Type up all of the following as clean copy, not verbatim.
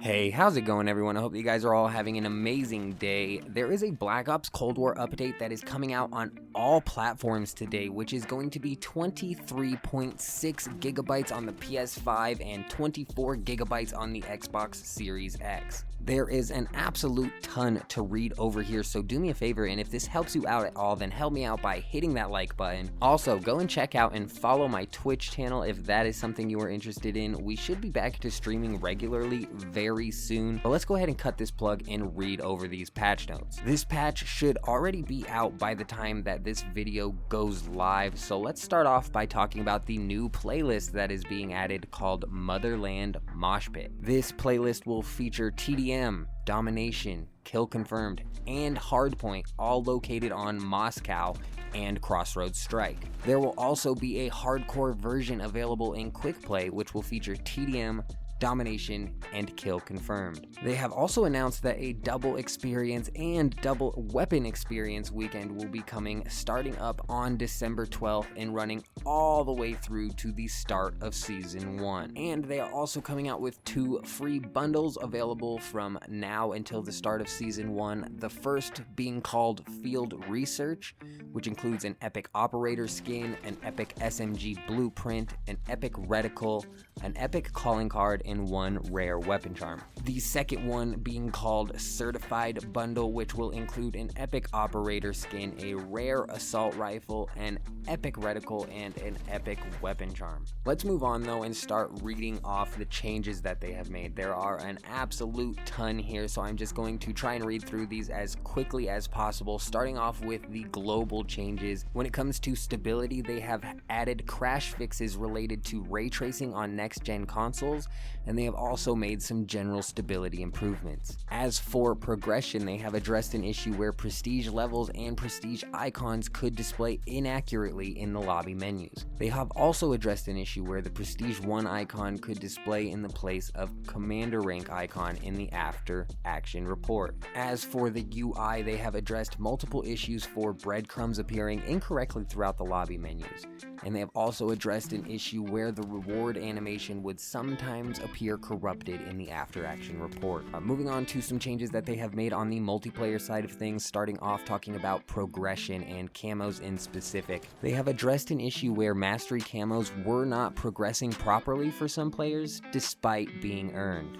Hey, how's it going everyone? I hope you guys are all having an amazing day. There is a Black Ops Cold War update that is coming out on all platforms today, which is going to be 23.6 gigabytes on the PS5 and 24 gigabytes on the Xbox Series X. There is an absolute ton to read over here, so do me a favor, and if this helps you out at all, then help me out by hitting that like button. Also, go and check out and follow my Twitch channel if that is something you are interested in. We should be back to streaming regularly very soon, but let's go ahead and cut this plug and read over these patch notes. This patch should already be out by the time that this video goes live, so let's start off by talking about the new playlist that is being added called Motherland Mosh Pit. This playlist will feature TDM, Domination, Kill Confirmed, and Hardpoint, all located on Moscow and Crossroads Strike. There will also be a hardcore version available in Quick Play, which will feature TDM, Domination, and Kill Confirmed. They have also announced that a double experience and double weapon experience weekend will be coming starting up on December 12th and running all the way through to the start of Season 1. And they are also coming out with 2 free bundles available from now until the start of Season 1. The first being called Field Research, which includes an epic operator skin, an epic SMG blueprint, an epic reticle, an epic calling card, and 1 rare weapon charm. The second one being called Certified Bundle, which will include an epic operator skin, a rare assault rifle, an epic reticle, and an epic weapon charm. Let's move on though and start reading off the changes that they have made. There are an absolute ton here, so I'm just going to try and read through these as quickly as possible, starting off with the global changes. When it comes to stability, they have added crash fixes related to ray tracing on next-gen consoles, and they have also made some general stability improvements. As for progression, they have addressed an issue where prestige levels and prestige icons could display inaccurately in the lobby menus. They have also addressed an issue where the prestige 1 icon could display in the place of commander rank icon in the after action report. As for the UI, they have addressed multiple issues for breadcrumbs appearing incorrectly throughout the lobby menus, and they have also addressed an issue where the reward animation would sometimes appear corrupted in the after action report. Moving on to some changes that they have made on the multiplayer side of things, starting off talking about progression and camos in specific. They have addressed an issue where mastery camos were not progressing properly for some players despite being earned.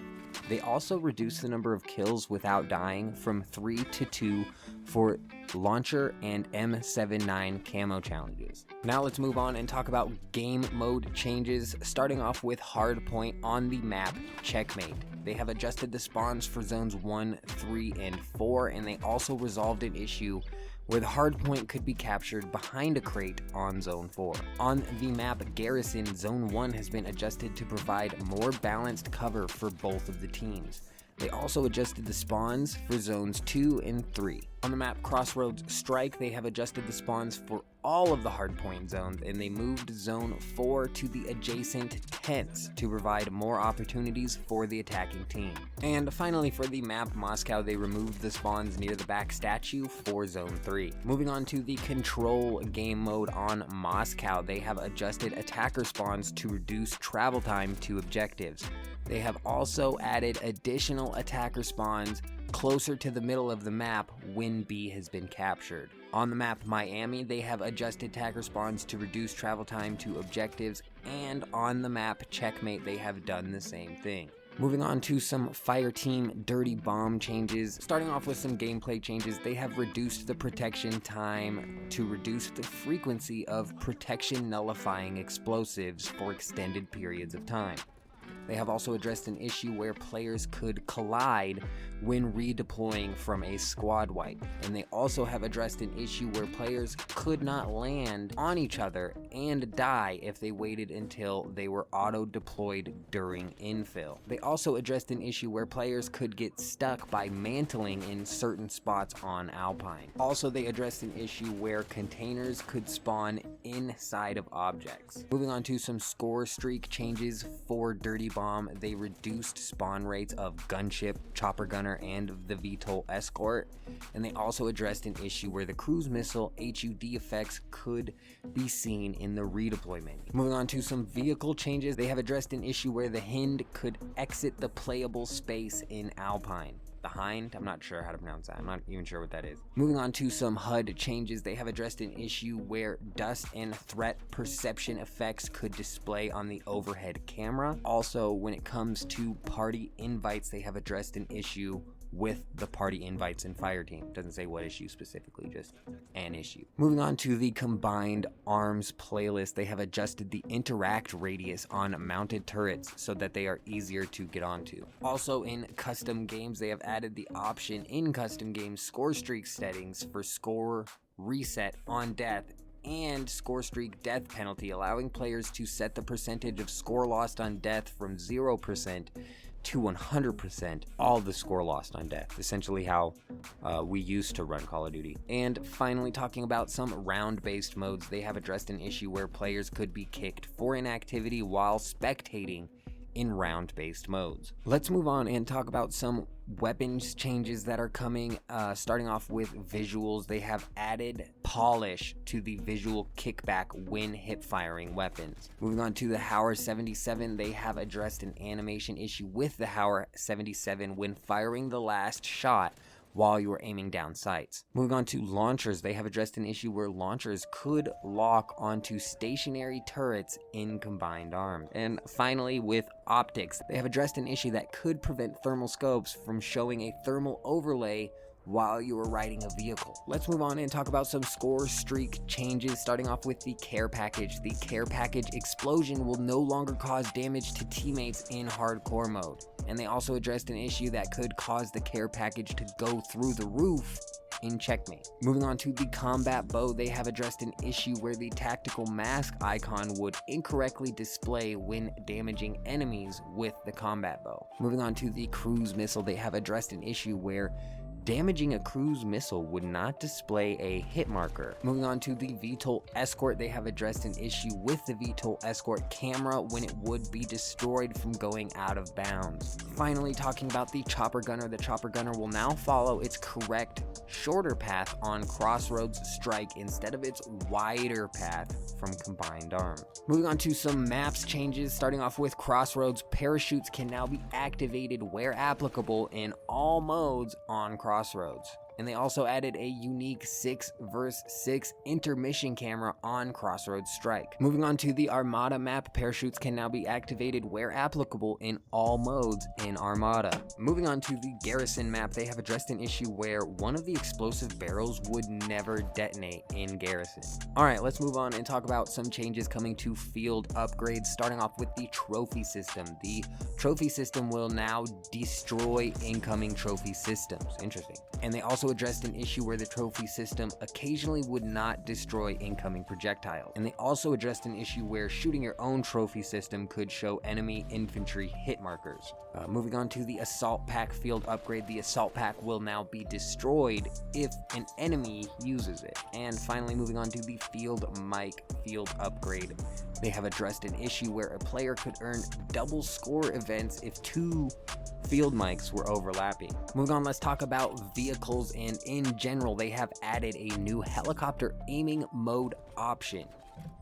They also reduced the number of kills without dying from 3 to 2 for launcher and M79 camo challenges. Now let's move on and talk about game mode changes, starting off with Hardpoint on the map Checkmate. They have adjusted the spawns for zones 1, 3, and 4, and they also resolved an issue where the hardpoint could be captured behind a crate on Zone 4. On the map Garrison, Zone 1 has been adjusted to provide more balanced cover for both of the teams. They also adjusted the spawns for Zones 2 and 3. On the map Crossroads Strike, they have adjusted the spawns for all of the hardpoint zones, and they moved Zone 4 to the adjacent tents to provide more opportunities for the attacking team. And finally, for the map Moscow, they removed the spawns near the back statue for Zone 3. Moving on to the control game mode on Moscow, they have adjusted attacker spawns to reduce travel time to objectives. They have also added additional attacker spawns closer to the middle of the map when B has been captured. On the map Miami, they have adjusted attacker spawns to reduce travel time to objectives, and on the map Checkmate, they have done the same thing. Moving on to some Fireteam Dirty Bomb changes. Starting off with some gameplay changes, they have reduced the protection time to reduce the frequency of protection nullifying explosives for extended periods of time. They have also addressed an issue where players could collide when redeploying from a squad wipe, and they also have addressed an issue where players could not land on each other and die if they waited until they were auto-deployed during infill. They also addressed an issue where players could get stuck by mantling in certain spots on Alpine. Also, they addressed an issue where containers could spawn inside of objects. Moving on to some score streak changes for Dirty bomb, they reduced spawn rates of gunship, chopper gunner, and the VTOL escort, and they also addressed an issue where the cruise missile HUD effects could be seen in the redeploy menu. Moving on to some vehicle changes, they have addressed an issue where the Hind could exit the playable space in Alpine. The Hind? I'm not sure how to pronounce that. I'm not even sure what that is. Moving on to some HUD changes, they have addressed an issue where dust and threat perception effects could display on the overhead camera. Also, when it comes to party invites, they have addressed an issue with the party invites in Fireteam. Doesn't say what issue specifically, just an issue. Moving on to the combined arms playlist, they have adjusted the interact radius on mounted turrets so that they are easier to get onto. Also in custom games, they have added the option in custom games score streak settings for score reset on death and score streak death penalty, allowing players to set the percentage of score lost on death from 0% to 100%, all the score lost on death, essentially how we used to run Call of Duty. And finally, talking about some round-based modes, they have addressed an issue where players could be kicked for inactivity while spectating in round-based modes. Let's move on and talk about some weapons changes that are coming, starting off with visuals. They have added polish to the visual kickback when hip firing weapons. Moving on to the Hauer 77, they have addressed an animation issue with the Hauer 77 when firing the last shot while you are aiming down sights. Moving on to launchers, they have addressed an issue where launchers could lock onto stationary turrets in combined arms. And finally, with optics, they have addressed an issue that could prevent thermal scopes from showing a thermal overlay while you are riding a vehicle. Let's move on and talk about some score streak changes, starting off with the care package. The care package explosion will no longer cause damage to teammates in hardcore mode. And they also addressed an issue that could cause the care package to go through the roof in Checkmate. Moving on to the combat bow, they have addressed an issue where the tactical mask icon would incorrectly display when damaging enemies with the combat bow. Moving on to the cruise missile, they have addressed an issue where damaging a cruise missile would not display a hit marker. Moving on to the VTOL escort, they have addressed an issue with the VTOL escort camera when it would be destroyed from going out of bounds. Finally, talking about the chopper gunner, the chopper gunner will now follow its correct shorter path on Crossroads Strike instead of its wider path from combined arms. Moving on to some maps changes, starting off with Crossroads, parachutes can now be activated where applicable in all modes on Crossroads. And they also added a unique 6 vs 6 intermission camera on Crossroads Strike. Moving on to the Armada map, parachutes can now be activated where applicable in all modes in Armada. Moving on to the Garrison map, they have addressed an issue where one of the explosive barrels would never detonate in Garrison. Alright, let's move on and talk about some changes coming to field upgrades, starting off with the trophy system. The trophy system will now destroy incoming trophy systems. Interesting. And they also addressed an issue where the trophy system occasionally would not destroy incoming projectiles. And they also addressed an issue where shooting your own trophy system could show enemy infantry hit markers. Moving on to the assault pack field upgrade, the assault pack will now be destroyed if an enemy uses it. And finally, moving on to the field mic field upgrade, they have addressed an issue where a player could earn double score events if 2 field mics were overlapping. Moving on, let's talk about vehicles, and in general, they have added a new helicopter aiming mode option.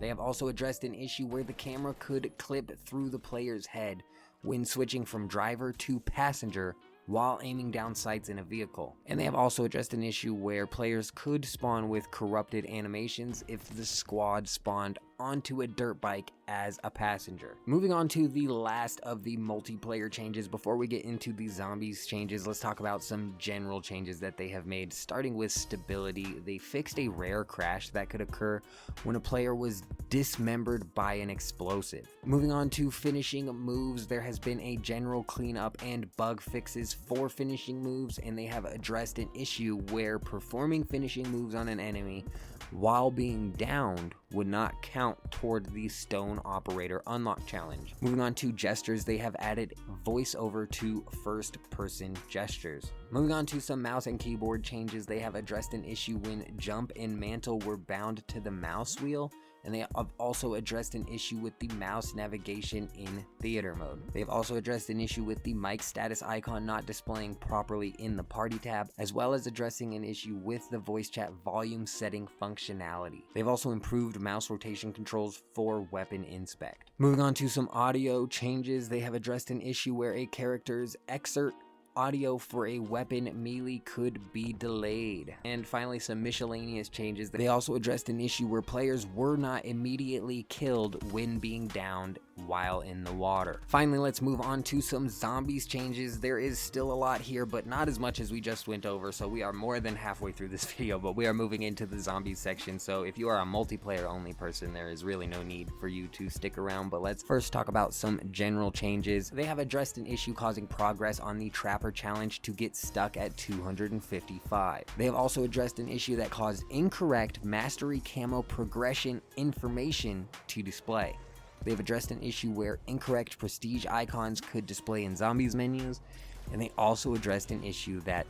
They have also addressed an issue where the camera could clip through the player's head when switching from driver to passenger while aiming down sights in a vehicle. And they have also addressed an issue where players could spawn with corrupted animations if the squad spawned onto a dirt bike as a passenger. Moving on to the last of the multiplayer changes, before we get into the zombies changes, let's talk about some general changes that they have made, starting with stability. They fixed a rare crash that could occur when a player was dismembered by an explosive. Moving on to finishing moves, there has been a general cleanup and bug fixes for finishing moves, and they have addressed an issue where performing finishing moves on an enemy while being downed would not count toward the Stone Operator unlock challenge. Moving on to gestures, they have added voiceover to first-person gestures. Moving on to some mouse and keyboard changes, they have addressed an issue when jump and mantle were bound to the mouse wheel and they have also addressed an issue with the mouse navigation in theater mode. They've also addressed an issue with the mic status icon not displaying properly in the party tab, as well as addressing an issue with the voice chat volume setting functionality. They've also improved mouse rotation controls for weapon inspect. Moving on to some audio changes, they have addressed an issue where a character's excerpt audio for a weapon melee could be delayed. And finally, some miscellaneous changes. They also addressed an issue where players were not immediately killed when being downed while in the water. Finally, let's move on to some zombies changes. There is still a lot here, but not as much as we just went over, so we are more than halfway through this video, but we are moving into the zombies section. So if you are a multiplayer only person, there is really no need for you to stick around, but let's first talk about some general changes. They have addressed an issue causing progress on the Trapper challenge to get stuck at 255. They have also addressed an issue that caused incorrect mastery camo progression information to display. They've addressed an issue where incorrect prestige icons could display in zombies menus, and they also addressed an issue that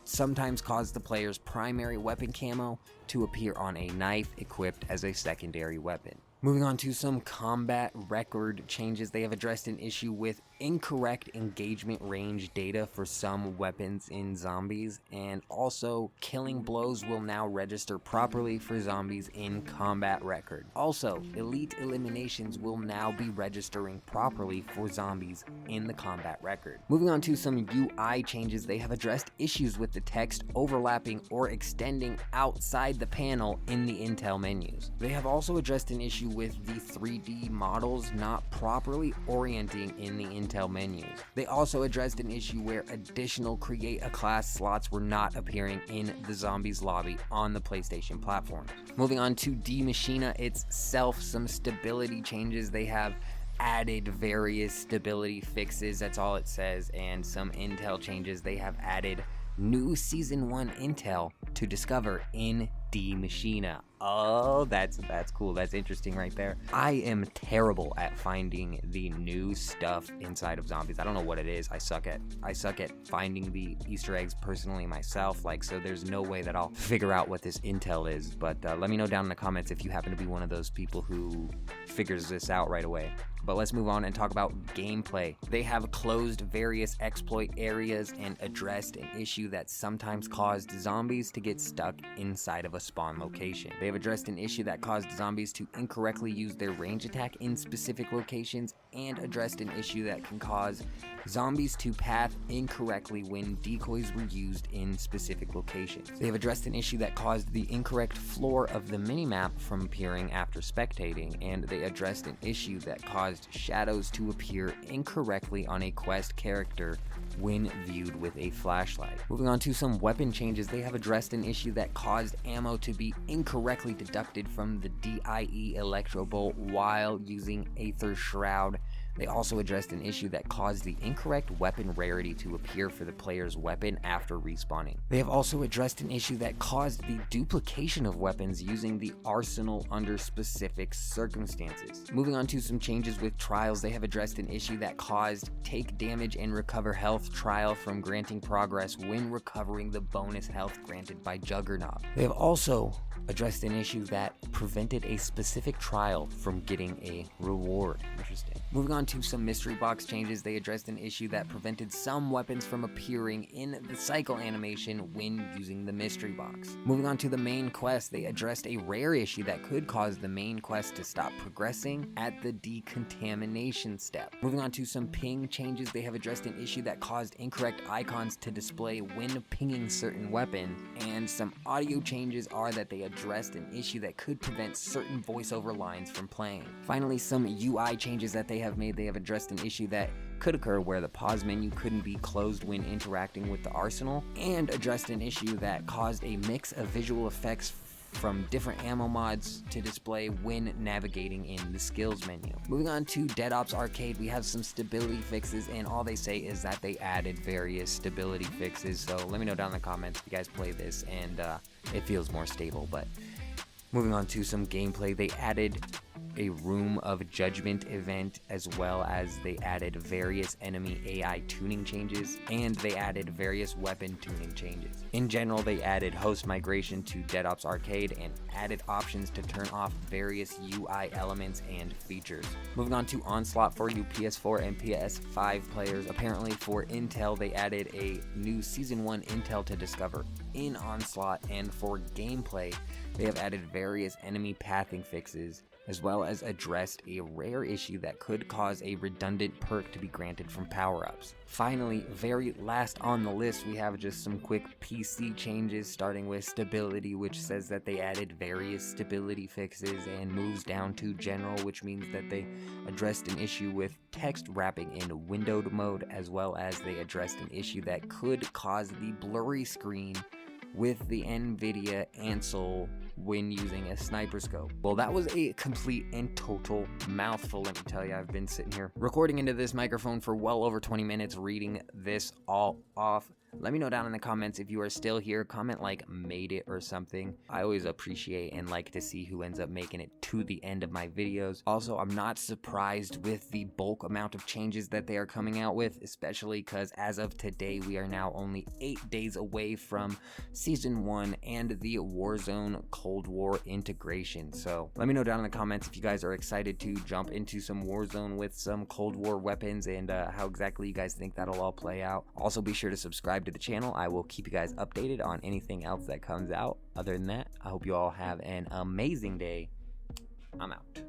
sometimes caused the player's primary weapon camo to appear on a knife equipped as a secondary weapon. Moving on to some combat record changes, they have addressed an issue with incorrect engagement range data for some weapons in zombies, and also killing blows will now register properly for zombies in combat record. Also, elite eliminations will now be registering properly for zombies in the combat record. Moving on to some UI changes, they have addressed issues with the text overlapping or extending outside the panel in the intel menus. They have also addressed an issue with the 3D models not properly orienting in the intel menus. They also addressed an issue where additional create a class slots were not appearing in the zombies lobby on the PlayStation platform. Moving on to Die Maschine itself, some stability changes. They have added various stability fixes, that's all it says, and some intel changes. They have added new Season 1 intel to discover in Die Maschine. Oh, that's cool. That's interesting right there. I am terrible at finding the new stuff inside of zombies. I don't know what it is. I suck at finding the Easter eggs personally myself. So there's no way that I'll figure out what this intel is. But let me know down in the comments if you happen to be one of those people who figures this out right away. But let's move on and talk about gameplay. They have closed various exploit areas and addressed an issue that sometimes caused zombies to get stuck inside of a spawn location. They have addressed an issue that caused zombies to incorrectly use their range attack in specific locations, and addressed an issue that can cause zombies to path incorrectly when decoys were used in specific locations. They have addressed an issue that caused the incorrect floor of the minimap from appearing after spectating, and they addressed an issue that caused shadows to appear incorrectly on a quest character when viewed with a flashlight. Moving on to some weapon changes, they have addressed an issue that caused ammo to be incorrectly deducted from the DIE Electro Bolt while using Aether Shroud. They also addressed an issue that caused the incorrect weapon rarity to appear for the player's weapon after respawning. They have also addressed an issue that caused the duplication of weapons using the arsenal under specific circumstances. Moving on to some changes with trials, they have addressed an issue that caused take damage and recover health trial from granting progress when recovering the bonus health granted by Juggernaut. They have also addressed an issue that prevented a specific trial from getting a reward. Interesting. Moving on to some mystery box changes, they addressed an issue that prevented some weapons from appearing in the cycle animation when using the mystery box. Moving on to the main quest, they addressed a rare issue that could cause the main quest to stop progressing at the decontamination step. Moving on to some ping changes, they have addressed an issue that caused incorrect icons to display when pinging certain weapons, and some audio changes are that they addressed an issue that could prevent certain voiceover lines from playing. Finally, some UI changes that they have made, they have addressed an issue that could occur where the pause menu couldn't be closed when interacting with the arsenal, and addressed an issue that caused a mix of visual effects from different ammo mods to display when navigating in the skills menu. Moving on to Dead Ops Arcade, we have some stability fixes, and all they say is that they added various stability fixes, so let me know down in the comments if you guys play this and it feels more stable. But moving on to some gameplay, they added a Room of Judgment event, as well as they added various enemy AI tuning changes, and they added various weapon tuning changes. In general, they added host migration to Dead Ops Arcade and added options to turn off various UI elements and features. Moving on to Onslaught for you PS4 and PS5 players. Apparently for Intel, they added a new Season 1 intel to discover in Onslaught, and for gameplay, they have added various enemy pathing fixes, as well as addressed a rare issue that could cause a redundant perk to be granted from power-ups. Finally, very last on the list, we have just some quick PC changes, starting with stability, which says that they added various stability fixes and moves down to general, which means that they addressed an issue with text wrapping in windowed mode, as well as they addressed an issue that could cause the blurry screen with the NVIDIA Ansel when using a sniper scope. Well, that was a complete and total mouthful, let me tell you. I've been sitting here recording into this microphone for well over 20 minutes reading this all off. Let me know down in the comments if you are still here. Comment like made it or something. I always appreciate and like to see who ends up making it to the end of my videos. Also, I'm not surprised with the bulk amount of changes that they are coming out with, especially because as of today, we are now only 8 days away from Season 1 and the Warzone Cold War integration. So let me know down in the comments if you guys are excited to jump into some Warzone with some Cold War weapons, and how exactly you guys think that'll all play out. Also, be sure to subscribe to the channel. I will keep you guys updated on anything else that comes out. Other than that, I hope you all have an amazing day. I'm out.